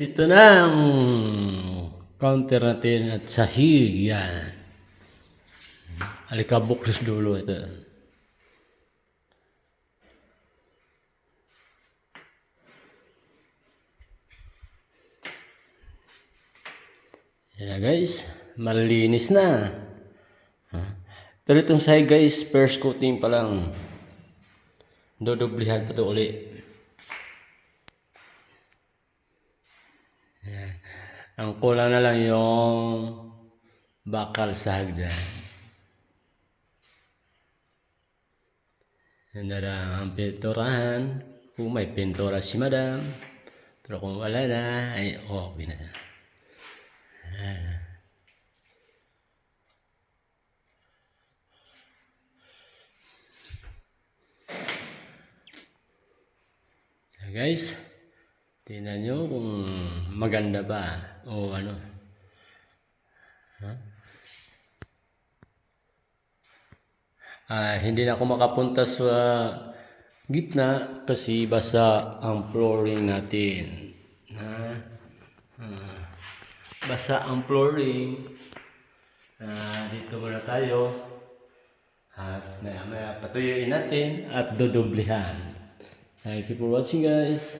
Dito na ang counter natin at sahig. Yan. Alikabok sa dulo ito. Yan na guys. Malinis na. Pero itong sahig guys, first coating pa lang. Dodoblihan pa ito ulit. Yan. Ang kulang na lang yung bakal sahig dyan. Yan na lang ang pinturahan. Kung may pintura si madam. Pero kung wala na, ay okay na. Guys, tingnan nyo kung maganda ba o ano. Hindi na ako makapunta sa gitna kasi basa ang flooring natin. Basa ang flooring. Dito muna tayo. At maya maya patuyuin natin at dodoblihan. Thank you for watching guys.